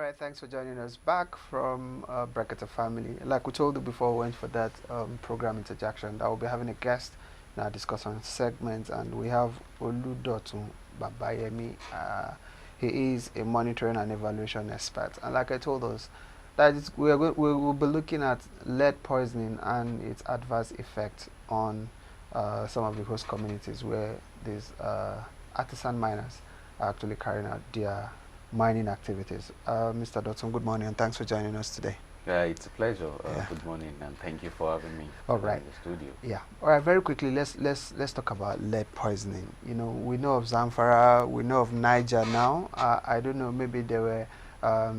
right, thanks for joining us back from Bracket of Family. Like we told you before, we went for that program interjection. I will be having a guest in our discussion segment, and we have Oludotun Babayemi. He is a monitoring and evaluation expert, and like I told us, we will be looking at lead poisoning and its adverse effect on some of the host communities where these artisan miners are actually carrying out their mining activities. Mr. Dotson, good morning and thanks for joining us today. Yeah, it's a pleasure. Yeah. Good morning and thank you for having me All right. in the studio. Yeah. All right. Very quickly, let's talk about lead poisoning. You know, we know of Zamfara, we know of Niger now. I don't know. Maybe there were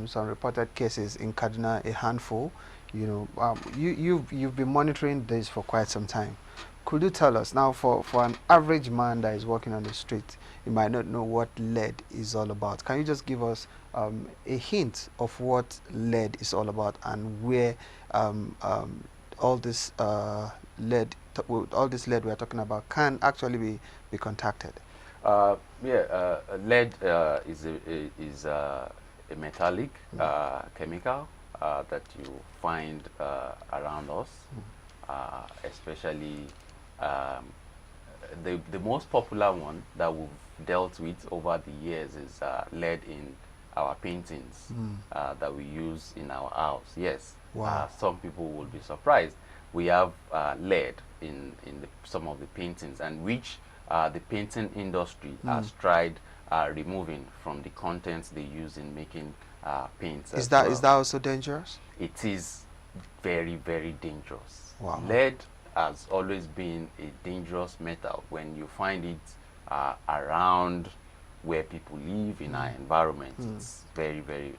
some reported cases in Kaduna, a handful. You know, you've been monitoring this for quite some time. Could you tell us now, for an average man that is walking on the street, he might not know what lead is all about. Can you just give us a hint of what lead is all about and where all this lead we are talking about can actually be contacted? Lead is a metallic chemical that you find around us, especially the most popular one that we've dealt with over the years is lead in our paintings that we use in our house. Yes. Wow. Some people will be surprised. We have lead in some of the paintings, and which the painting industry has tried removing from the contents they use in making paints. Is that also dangerous? It is very, very dangerous. Wow. Lead has always been a dangerous metal when you find it around where people live in our environment. It's very, very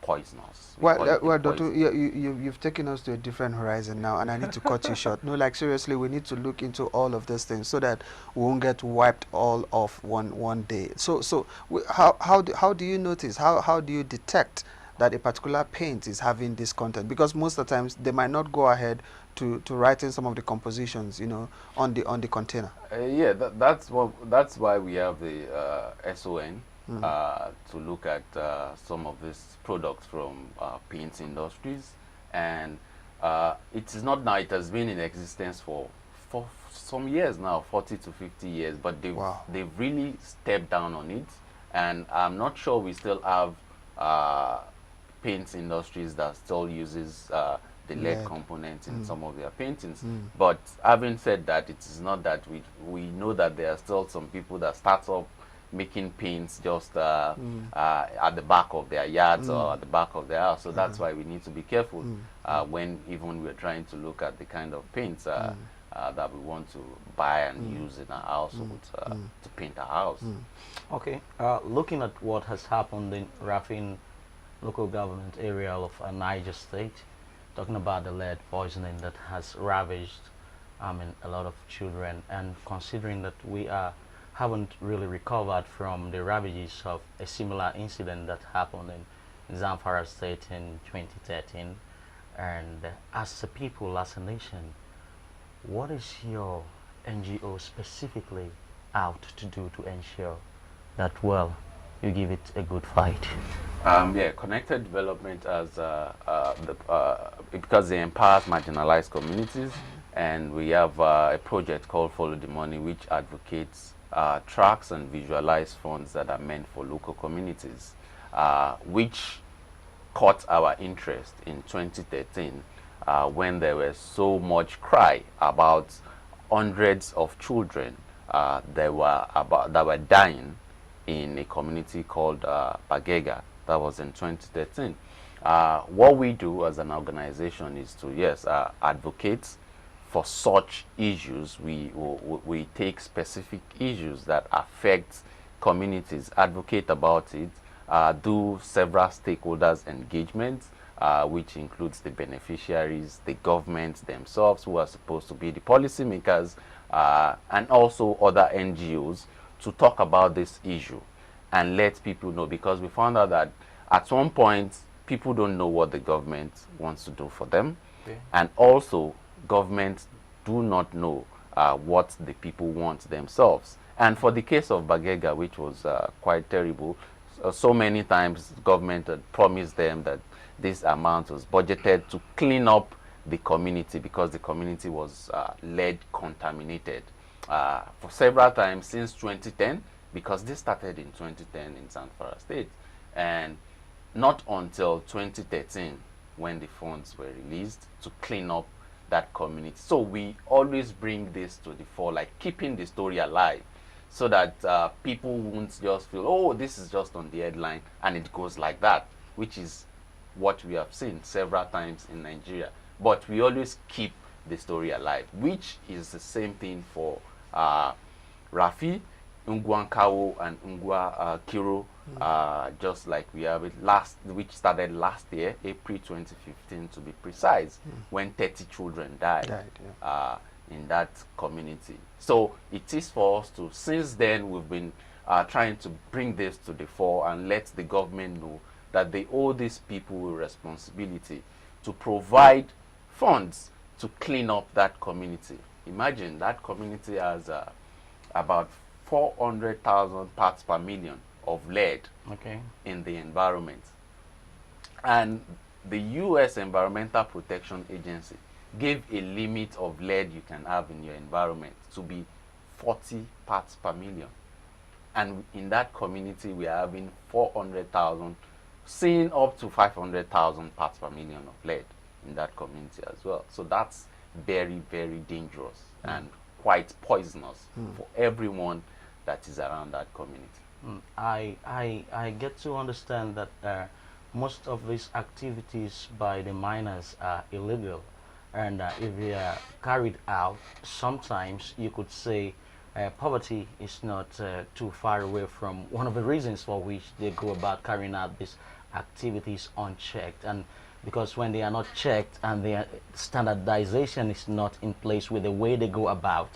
poisonous. Well, Doctor, you've taken us to a different horizon now, and I need to cut you short. No, like seriously, we need to look into all of these things so that we won't get wiped all off one day. So how do you notice? How do you detect that a particular paint is having this content? Because most of the times they might not go ahead to write in some of the compositions, you know, on the container. That's why we have the SON to look at some of these products from paint industries, and it is not now. It has been in existence for some years now, 40 to 50 years, but they've really stepped down on it, and I'm not sure we still have paint industries that still uses the lead component in some of their paintings. But having said that, it is not that we know that there are still some people that start up making paints just at the back of their yards or at the back of their house. So that's why we need to be careful when even we're trying to look at the kind of paints that we want to buy and use in our households to paint our house. Okay, looking at what has happened in Rafin local government area of Niger State, talking about the lead poisoning that has ravaged a lot of children, and considering that we haven't really recovered from the ravages of a similar incident that happened in Zamfara State in 2013, and as a people, as a nation, what is your NGO specifically out to do to ensure that, well, you give it a good fight? Connected development as because they empowers marginalized communities, and we have a project called Follow the Money, which advocates tracks and visualized funds that are meant for local communities, which caught our interest in 2013 when there was so much cry about hundreds of children that were dying in a community called Bagega. That was in 2013. What we do as an organization is to advocate for such issues. We take specific issues that affect communities, advocate about it, do several stakeholders engagements, which includes the beneficiaries, the governments themselves, who are supposed to be the policymakers, and also other NGOs, to talk about this issue and let people know, because we found out that at one point people don't know what the government wants to do for them, and also governments do not know what the people want themselves. And for the case of Bagega, which was quite terrible, so many times government had promised them that this amount was budgeted to clean up the community because the community was lead contaminated for several times since 2010, because this started in 2010 in Zamfara State, and not until 2013 when the funds were released to clean up that community. So we always bring this to the fore, like keeping the story alive, so that people won't just feel, oh, this is just on the headline and it goes like that, which is what we have seen several times in Nigeria. But we always keep the story alive, which is the same thing for Rafi, Ngwankawo, and Ngwa Kiro, just like we have it which started last year, April 2015 to be precise, when 30 children died in that community. So it is for us to, since then, we've been trying to bring this to the fore and let the government know that they owe these people a responsibility to provide funds to clean up that community. Imagine that community has about 400,000 parts per million of lead in the environment. And the U.S. Environmental Protection Agency gave a limit of lead you can have in your environment to be 40 parts per million. And in that community, we are having 400,000, seeing up to 500,000 parts per million of lead in that community as well. So that's very, very dangerous and quite poisonous for everyone that is around that community. I get to understand that most of these activities by the miners are illegal, and if they are carried out, sometimes you could say poverty is not too far away from one of the reasons for which they go about carrying out these activities unchecked. And because when they are not checked and their standardization is not in place with the way they go about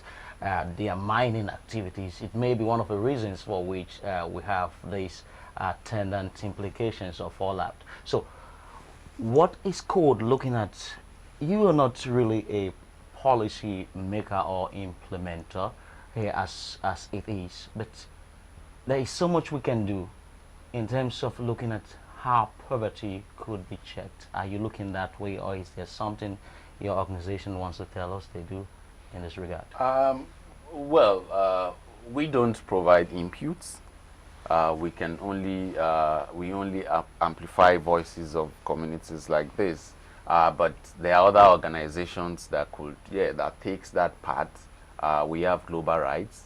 their mining activities, it may be one of the reasons for which we have these attendant implications of fallout. So what is code looking at? You are not really a policy maker or implementer here as it is, but there is so much we can do in terms of looking at how poverty could be checked. Are you looking that way, or is there something your organization wants to tell us they do in this regard? Well, we don't provide inputs. We can only we only amplify voices of communities like this. But there are other organizations that could, that takes that part. We have Global Rights,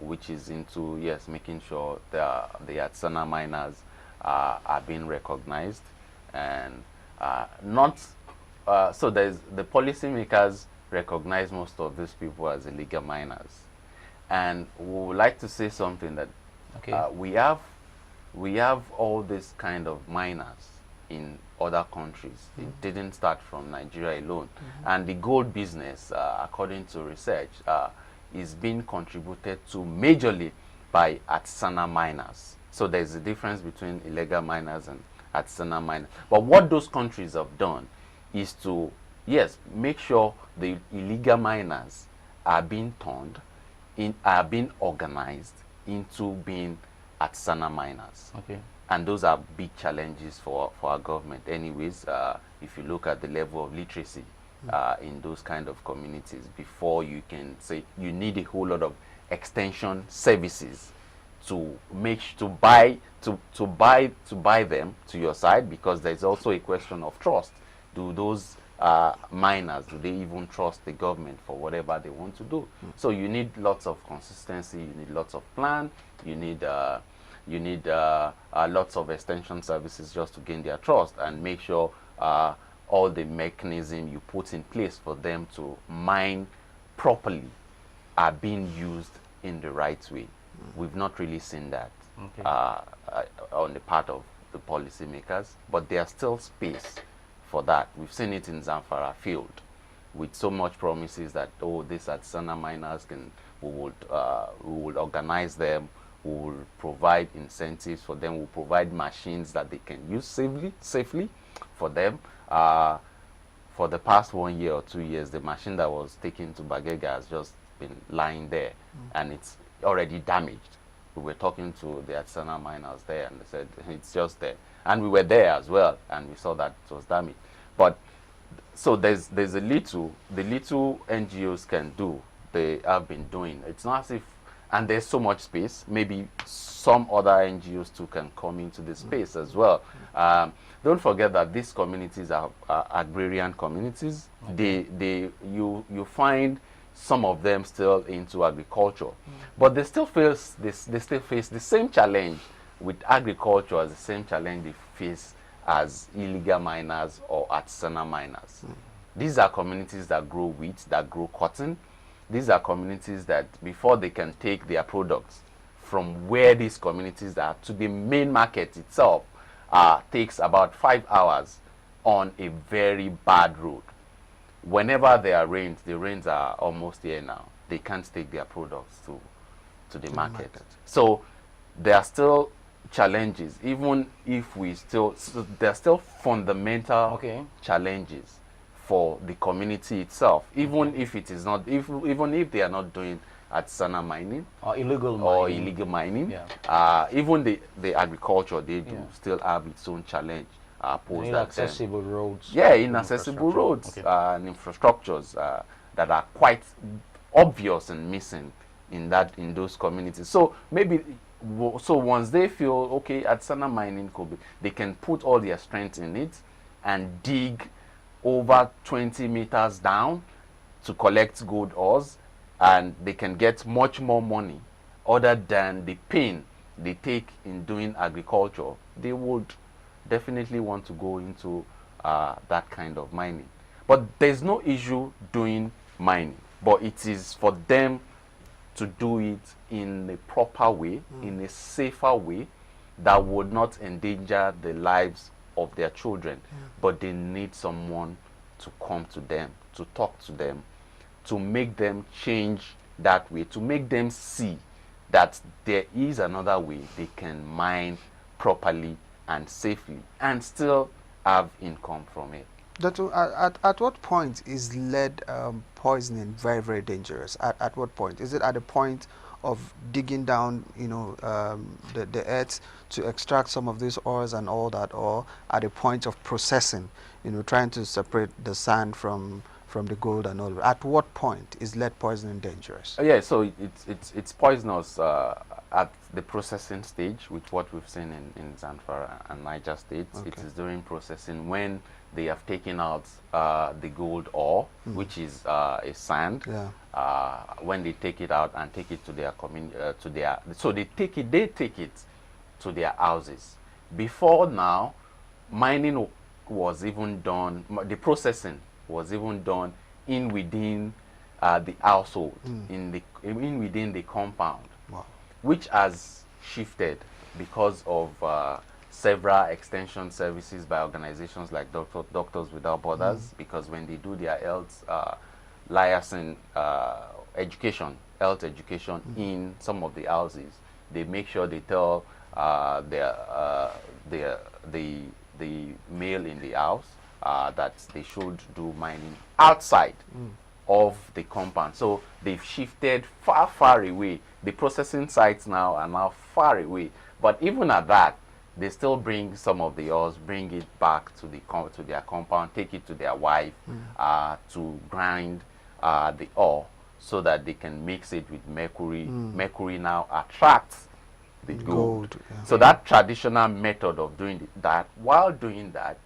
which is into, making sure the artisanal miners are being recognized, and so there's the policymakers recognize most of these people as illegal miners, and we would like to say something that we have all this kind of miners in other countries. It didn't start from Nigeria alone, and the gold business, according to research, is being contributed to majorly by artisanal miners. So there's a difference between illegal miners and artisanal miners. But what those countries have done is to, make sure the illegal miners are being are being organized into being artisanal miners. And those are big challenges for our government. Anyways, if you look at the level of literacy in those kind of communities, before you can say, you need a whole lot of extension services to buy them to your side, because there's also a question of trust. Do those miners, do they even trust the government for whatever they want to do? So you need lots of consistency, you need lots of plan, you need lots of extension services just to gain their trust, and make sure all the mechanism you put in place for them to mine properly are being used in the right way. We've not really seen that on the part of the policymakers, but there's still space for that. We've seen it in Zamfara field with so much promises that, these artisanal miners we would organize them, we will provide incentives for them, we'll provide machines that they can use safely for them. For the past 1 year or 2 years, the machine that was taken to Bagega has just been lying there, and it's already damaged. we were talking to the artisanal miners there, and they said it's just there. And we were there as well, and we saw that it was damaged. But so there's a little, the little NGOs can do, they have been doing. It's not as if, and there's so much space, maybe some other NGOs too can come into the space as well. Don't forget that these communities are agrarian communities. You find some of them still into agriculture, but they still face the same challenge with agriculture as the same challenge they face as illegal miners or artisanal miners. These are communities that grow wheat, that grow cotton. These are communities that before they can take their products from where these communities are to the main market itself takes about 5 hours on a very bad road. Whenever there are rains, the rains are almost here now, they can't take their products to the market. So there are still challenges, even if we still, so there are still fundamental challenges for the community itself, even if it is not, even if they are not doing artisanal mining or illegal mining, yeah. Even the agriculture, they do still have its own challenge. Inaccessible roads. Yeah, inaccessible roads and infrastructures that are quite obvious and missing in those communities. So maybe, so once they feel okay, artisanal mining could be, they can put all their strength in it and dig over 20 meters down to collect gold ores, and they can get much more money other than the pain they take in doing agriculture. They would definitely want to go into that kind of mining. But there's no issue doing mining, but it is for them to do it in a proper way, in a safer way, that would not endanger the lives of their children. But they need someone to come to them, to talk to them, to make them change that way, to make them see that there is another way they can mine properly and safely and still have income from it. At what point is lead poisoning very, very dangerous? At what point? Is it at the point of digging down, the earth to extract some of these ores and all that, or at the point of processing, trying to separate the sand from the gold and all? At what point is lead poisoning dangerous? Yeah, so it's poisonous at the processing stage, with what we've seen in Zamfara and Niger states. It is during processing when they have taken out the gold ore, which is a sand. When they take it out and take it to their so they take it to their houses. Before now, mining was even done, the processing was even done within the household, within the compound, which has shifted because of several extension services by organizations like Doctors Without Borders, because when they do their health liaison education, health education in some of the houses, they make sure they tell the male in the house that they should do mining outside of the compound. So they've shifted far away. The processing sites now are now far away. But even at that, they still bring some of the ores, bring it back to their compound, take it to their wife to grind the ore so that they can mix it with mercury. Mercury now attracts the gold. So that traditional method of doing that, while doing that,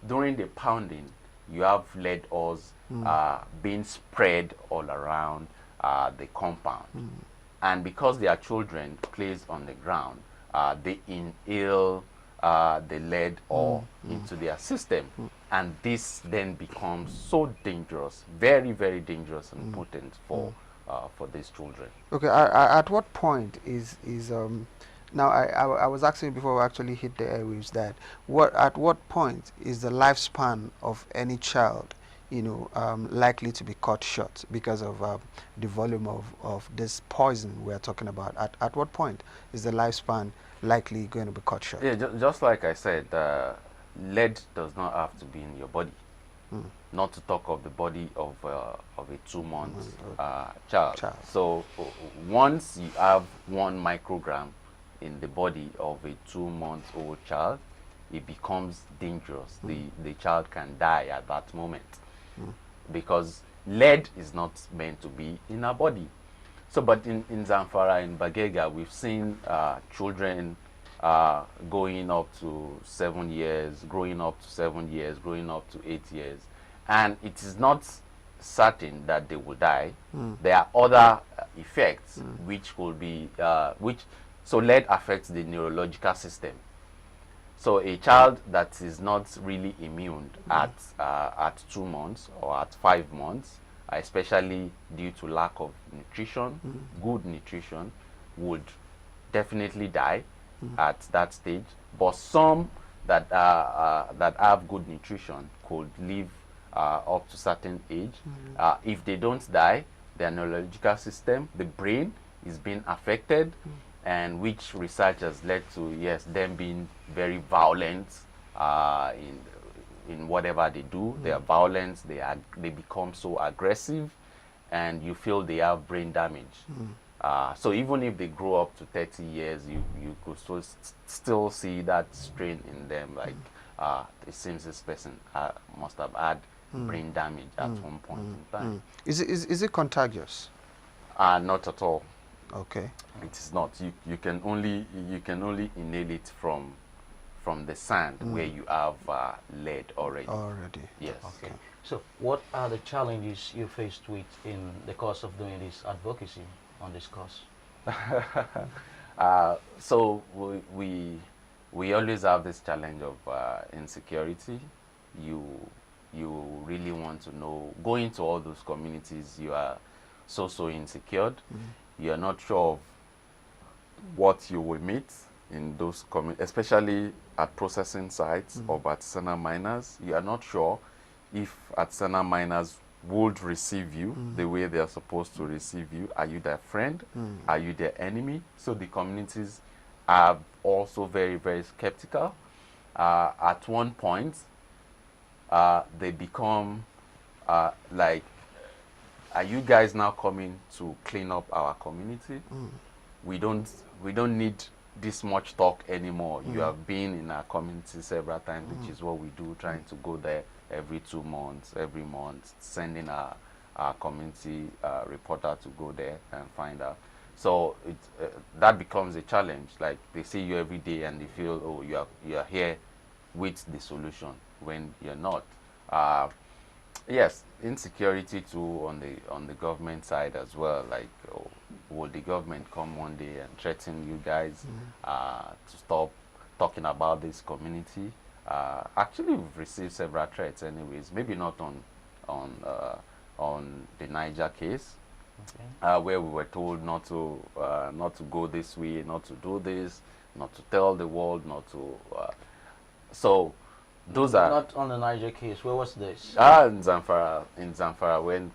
during the pounding, you have lead ores being spread all around the compound. And because their children plays on the ground, they inhale the lead ore into their system. And this then becomes so dangerous, very, very dangerous and potent for these children. Okay, at what point is now I was asking before we actually hit the airwaves that at what point is the lifespan of any child likely to be cut short because of the volume of this poison we're talking about? At what point is the lifespan likely going to be cut short? Yeah, just like I said, lead does not have to be in your body. not to talk of the body of a 2 month child. So once you have 1 microgram in the body of a 2-month-old child, it becomes dangerous. The child can die at that moment because lead is not meant to be in our body. So, but in Zamfara, in Bagega, we've seen children going up to 7 years, growing up to 7 years, growing up to 8 years, and it is not certain that they will die. There are other effects which could be so lead affects the neurological system. So a child that is not really immune at 2 months or at 5 months, especially due to lack of nutrition, good nutrition, would definitely die at that stage. But some that have good nutrition could live up to certain age. If they don't die, their neurological system, the brain, is being affected, and which research has led to, yes, them being very violent in whatever they do. They are violent, they become so aggressive, and you feel they have brain damage. So even if they grow up to 30 years, you could still see that strain in them, like it seems this person must have had brain damage at one point in time. Is it contagious? Not at all. Okay. It is not. You can only inhale it from the sand where you have lead already. Yes. Okay. So what are the challenges you faced with in the course of doing this advocacy on this cause? So we always have this challenge of insecurity. You really want to know, going to all those communities, you are so insecure. You are not sure of what you will meet in those especially at processing sites of artisanal miners. You are not sure if artisanal miners would receive you the way they are supposed to receive you. Are you their friend? Are you their enemy? So the communities are also very skeptical. At one point, they become like, are you guys now coming to clean up our community? We don't need this much talk anymore. You have been in our community several times, which is what we do, trying to go there every 2 months, every month, sending our community reporter to go there and find out. So that becomes a challenge. Like, they see you every day and they feel, oh, you are here with the solution when you're not. Yes, insecurity too on the government side as well. Like, oh, will the government come one day and threaten you guys to stop talking about this community? Actually, we've received several threats anyways, maybe not on the Niger case, where we were told not to go this way, not to do this, not to tell the world, not to so those are not on the Niger case. Where was this? In Zamfara, when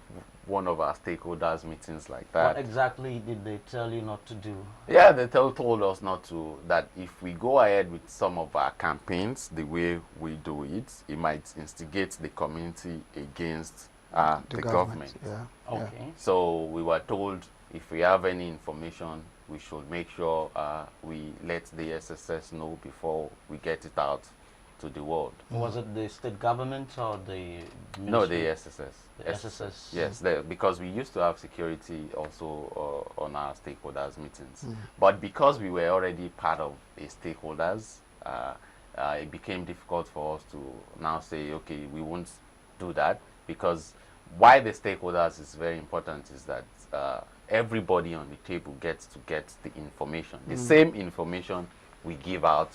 one of our stakeholders meetings like that. What exactly did they tell you not to do? Yeah, they told us not to, that if we go ahead with some of our campaigns the way we do it, it might instigate the community against the government. Yeah. Okay. So we were told, if we have any information, we should make sure we let the SSS know before we get it out to the world. Was it the state government or the ministry? No, the SSS. The SSS. Yes, because we used to have security also on our stakeholders meetings. But because we were already part of the stakeholders, it became difficult for us to now say, okay, we won't do that, because why the stakeholders is very important is that everybody on the table gets to get the information, the same information we give out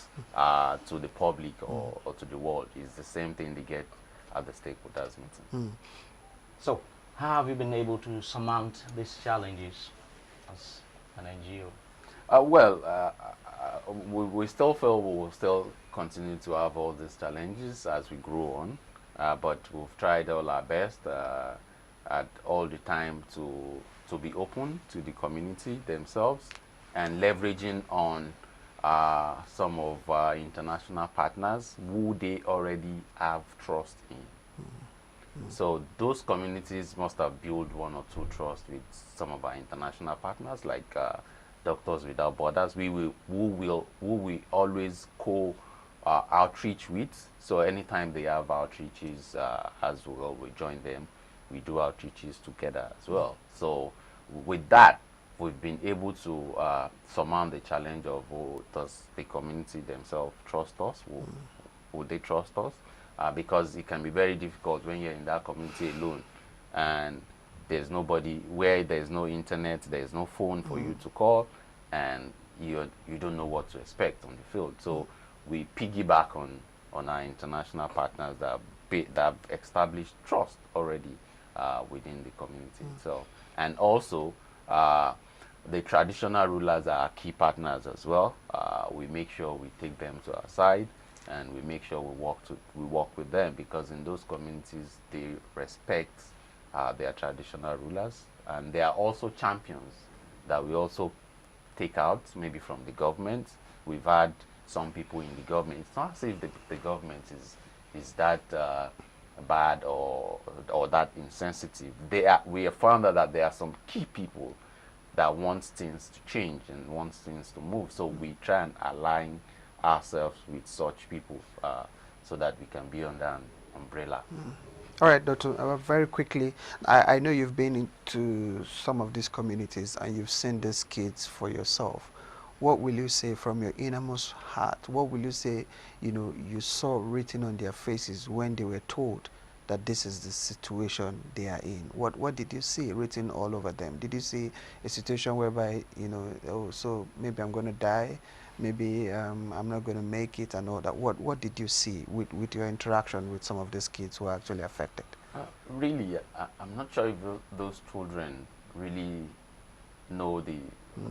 to the public or to the world is the same thing they get at the stakeholders meeting. So, how have you been able to surmount these challenges as an NGO? We still feel we will still continue to have all these challenges as we grow on, but we've tried all our best at all the time to be open to the community themselves and leveraging on some of our international partners who they already have trust in. So those communities must have built one or two trust with some of our international partners, like Doctors Without Borders. Who we always co outreach with. So anytime they have outreaches as well, we join them. We do outreaches together as well. So with that, we've been able to surmount the challenge of, oh, does the community themselves trust us? Would they trust us? Because it can be very difficult when you're in that community alone and there's nobody, where there's no internet, there's no phone for you to call, and you don't know what to expect on the field. So we piggyback on our international partners that have established trust already within the community itself. And also, the traditional rulers are our key partners as well. We make sure we take them to our side, and we make sure we work with them, because in those communities they respect their traditional rulers, and they are also champions that we also take out, maybe from the government. We've had some people in the government. It's not as if the government is that bad or that insensitive. We have found out that there are some key people that want things to change and want things to move. So we try and align ourselves with such people so that we can be under an umbrella. All right, Doctor, very quickly, I know you've been into some of these communities and you've seen these kids for yourself. What will you say from your innermost heart? What will you say, you saw written on their faces when they were told that this is the situation they are in? What did you see written all over them? Did you see a situation whereby, oh, so maybe I'm going to die, maybe I'm not going to make it and all that? What did you see with your interaction with some of these kids who are actually affected? Really, I'm not sure if those children really know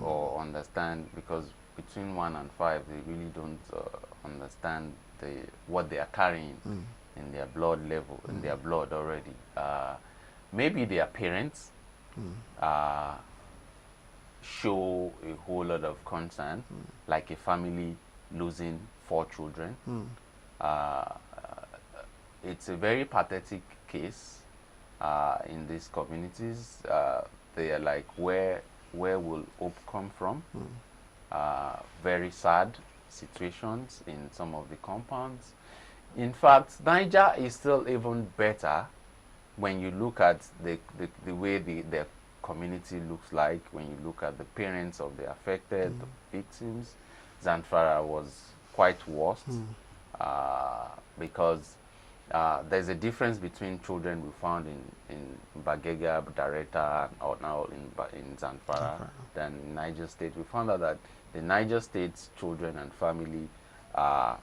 or understand, because between 1 and 5 they really don't understand what they are carrying in their blood level, in their blood already. Maybe their parents show a whole lot of concern, like a family losing 4 children. It's a very pathetic case in these communities. They are like, where will hope come from? Very sad situations in some of the compounds. In fact, Niger is still even better when you look at the way the community looks like, when you look at the parents of the affected, the victims. Zamfara was quite worse because there's a difference between children we found in Bagega, Dareta, or now in Zamfara than in Niger State. We found out that the Niger State's children and family are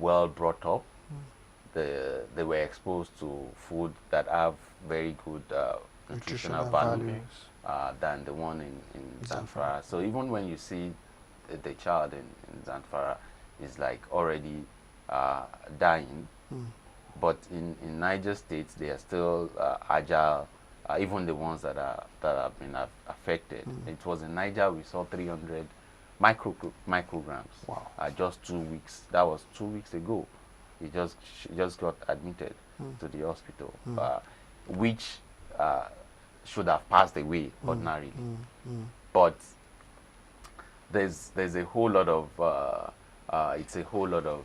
well brought up. They were exposed to food that have very good nutritional value than the one in Zamfara. So even when you see the child in Zamfara is like already dying, but in Niger State they are still agile. Even the ones that have been affected. It was in Niger we saw 300 micrograms. Wow. Just 2 weeks. That was 2 weeks ago. He just got admitted to the hospital, which should have passed away ordinarily. But there's a whole lot of it's a whole lot of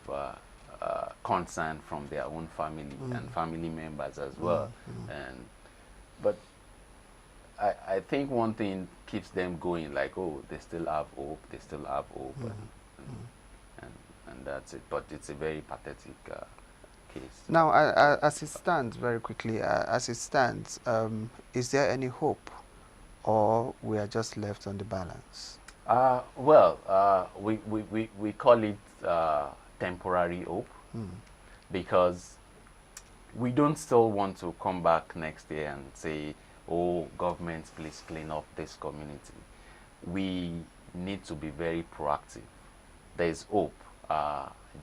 concern from their own family and family members as well. But I think one thing keeps them going, like, oh, they still have hope, and that's it. But it's a very pathetic case. Now, as it stands, very quickly, as it stands, is there any hope, or we are just left on the balance? Well, we call it temporary hope, because we don't still want to come back next year and say, oh, government, please clean up this community. We need to be very proactive. There is hope.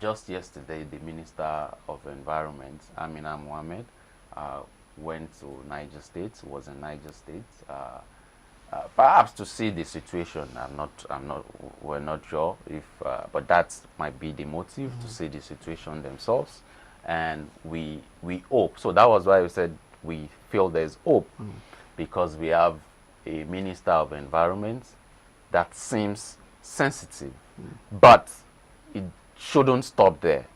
Just yesterday, the Minister of Environment, Amina Mohammed, went to Niger State, was in Niger State, perhaps to see the situation. We're not sure if, but that might be the motive, to see the situation themselves. and we hope. So that was why we said we feel there's hope, because we have a Minister of Environment that seems sensitive, but it shouldn't stop there.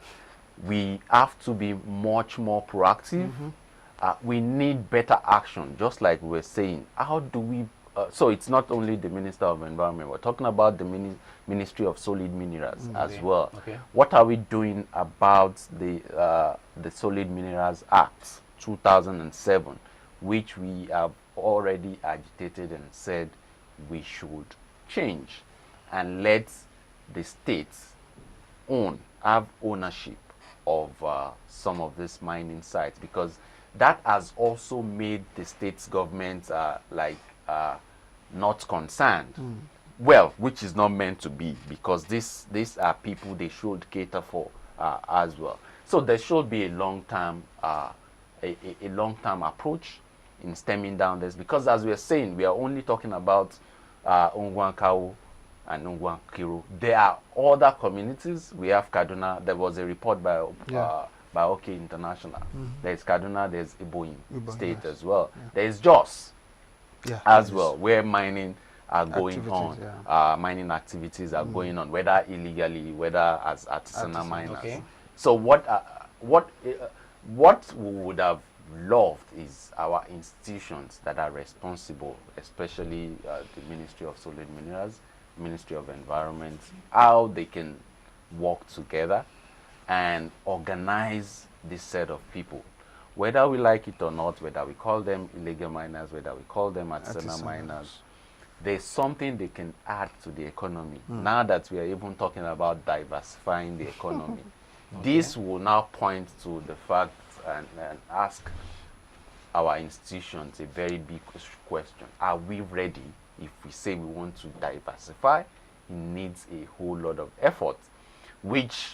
We have to be much more proactive. We need better action, just like we were saying. How do we so it's not only the Minister of Environment, we're talking about the Ministry of Solid Minerals as well. What are we doing about the Solid Minerals Act 2007, which we have already agitated and said we should change and let the states have ownership of some of these mining sites, because that has also made the state's government not concerned. Well, which is not meant to be, because these are people they should cater for as well. So there should be a long-term long-term approach in stemming down this, because as we are saying, we are only talking about Ongwankau and Ongwankiro. There are other communities. We have Kaduna. There was a report by OK International. There's Kaduna, there's Iboyin State as well. There's Jos as well, where mining are going on. Mining activities are going on, whether illegally, whether as artisanal miners. So what we would have loved is our institutions that are responsible, especially the Ministry of Solid Minerals, Ministry of Environment, how they can work together and organize this set of people, whether we like it or not, whether we call them illegal miners, whether we call them artisanal miners. There's something they can add to the economy. Now that we are even talking about diversifying the economy, this will now point to the fact and ask our institutions a very big question. Are we ready? If we say we want to diversify, it needs a whole lot of effort, which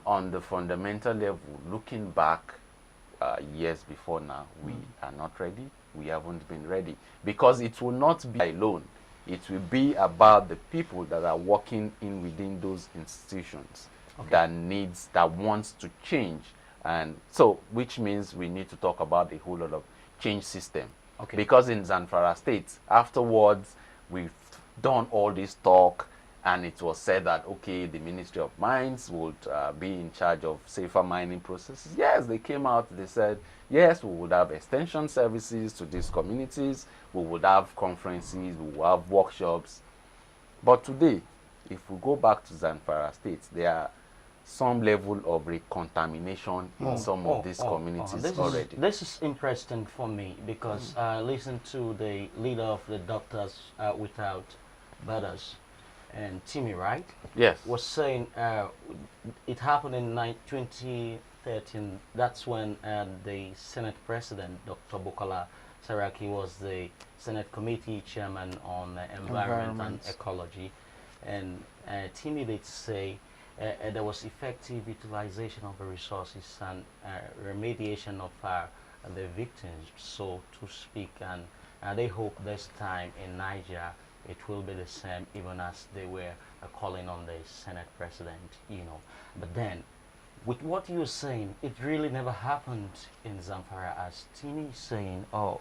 on the fundamental level, looking back years before now, we are not ready. We haven't been ready, because it will not be alone. It will be about the people that are working within those institutions that wants to change. And so, which means we need to talk about a whole lot of change system. Because in Zamfara State, afterwards, we've done all this talk, and it was said that, okay, the Ministry of Mines would be in charge of safer mining processes. Yes, they came out, they said, yes, we would have extension services to these communities, we would have conferences, we would have workshops. But today, if we go back to Zamfara State, there are some level of recontamination in some of these communities already. This is interesting for me, because I listened to the leader of the Doctors Without Borders, and Timmy, right? Yes. Was saying it happened in 2013. That's when the Senate President, Dr. Bukola Saraki, was the Senate Committee Chairman on Environment and Ecology. And Timmy did say there was effective utilization of the resources and remediation of the victims, so to speak. And they hope this time in Niger it will be the same, even as they were calling on the Senate President, But then, with what you're saying, it really never happened in Zamfara, as Tini is saying. How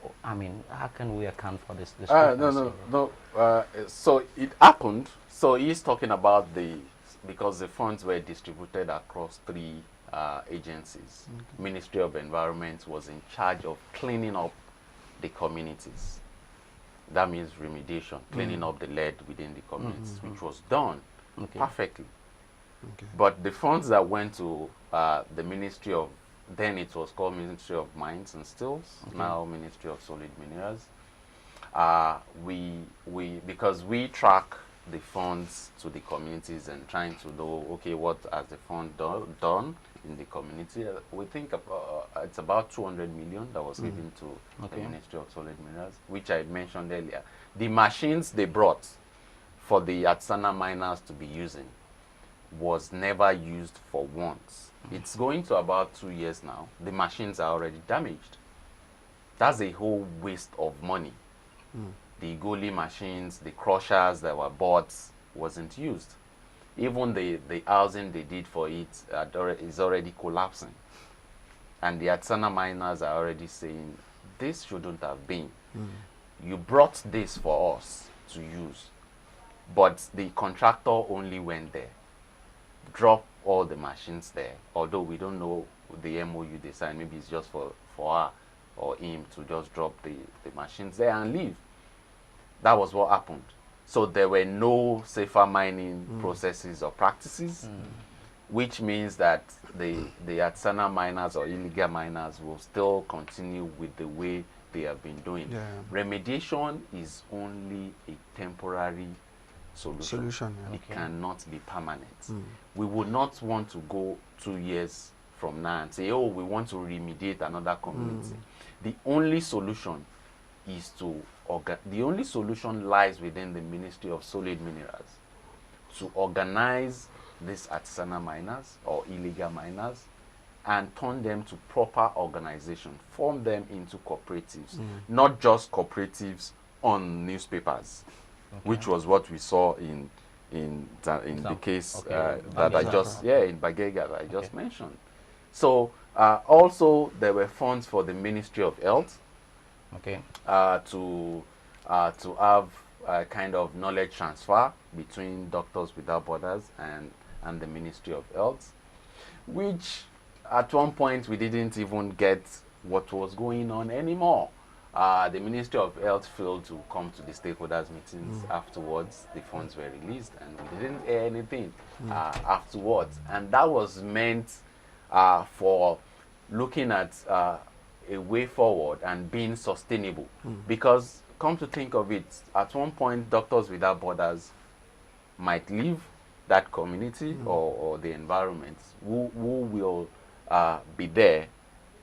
can we account for this? No. So it happened. So he's talking about because the funds were distributed across 3 agencies. Ministry of Environment was in charge of cleaning up the communities. That means remediation, cleaning up the lead within the communities, which was done perfectly. But the funds that went to the Ministry of, then it was called Ministry of Mines and Stills, now Ministry of Solid Minerals. Because we track the funds to the communities and trying to know, okay, what has the fund done in the community. We think it's about 200 million that was given to the Ministry of Solid Minerals, which I mentioned earlier. The machines they brought for the artisanal miners to be using was never used for once. It's going to about 2 years now. The machines are already damaged. That's a whole waste of money. The Goli machines, the crushers that were bought wasn't used. Even the housing they did for it is already collapsing. and the artisanal miners are already saying, this shouldn't have been. You brought this for us to use, but the contractor only went there, drop all the machines there, although we don't know the MOU they signed. Maybe it's just for her or him to just drop the machines there and leave. That was what happened. So there were no safer mining processes or practices, which means that the artisanal miners or illegal miners will still continue with the way they have been doing. Yeah. Remediation is only a temporary solution. Yeah. It cannot be permanent. We would not want to go 2 years from now and say, oh, we want to remediate another community. The only solution is the only solution lies within the Ministry of Solid Minerals to organize these artisanal miners or illegal miners and turn them to proper organization, form them into cooperatives, not just cooperatives on newspapers, which was what we saw in the case that I just in Bagega that I just mentioned. So also there were funds for the Ministry of Health to have a kind of knowledge transfer between Doctors Without Borders and the Ministry of Health, which at one point we didn't even get what was going on anymore. The Ministry of Health failed to come to the stakeholders meetings afterwards. The funds were released and we didn't hear anything afterwards. And that was meant for looking at a way forward and being sustainable. Because come to think of it, at one point Doctors Without Borders might leave that community or the environment. Who will be there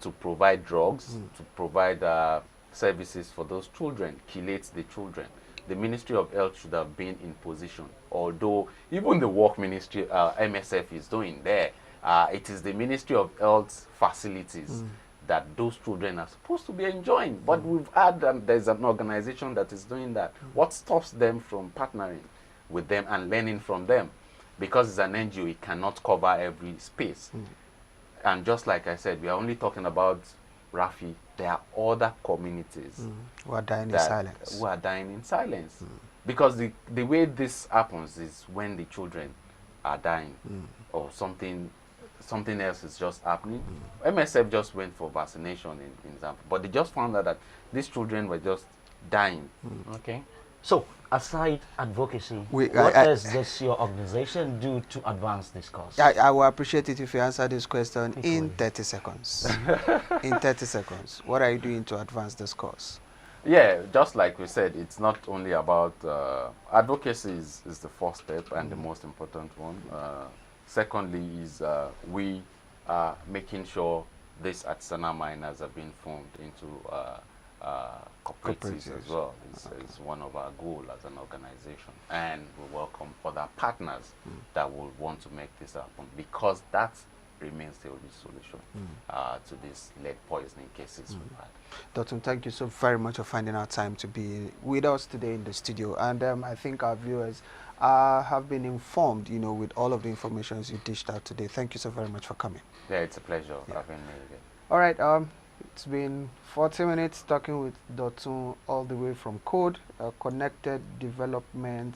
to provide drugs, to provide services for those children, chelate the children? The Ministry of Health should have been in position, although even the work ministry, MSF is doing there. It is the Ministry of Health facilities that those children are supposed to be enjoying. But we've had, there's an organization that is doing that. What stops them from partnering with them and learning from them? Because it's an NGO, it cannot cover every space. And just like I said, we are only talking about Rafi. There are other communities who are dying in silence. Who are dying in silence. Because the way this happens is when the children are dying or something else is just happening. MSF just went for vaccination in Zambia, but they just found out that these children were just dying. Okay. So, aside advocacy, what does your organization do to advance this cause? I will appreciate it if you answer this question in 30 seconds. In 30 seconds. What are you doing to advance this cause? Yeah, just like we said, it's not only about advocacy is the first step and the most important one. Secondly is we are making sure these artisanal miners are being formed into cooperatives as well. It's one of our goals as an organization, and we welcome other partners that will want to make this happen, because that remains the only solution to these lead poisoning cases we've had. Dr. Thank you so very much for finding our time to be with us today in the studio, and I think our viewers have been informed, with all of the information you dished out today. Thank you so very much for coming. Yeah, it's a pleasure having me again. All right, it's been 40 minutes talking with Dotun all the way from Code, Connected Development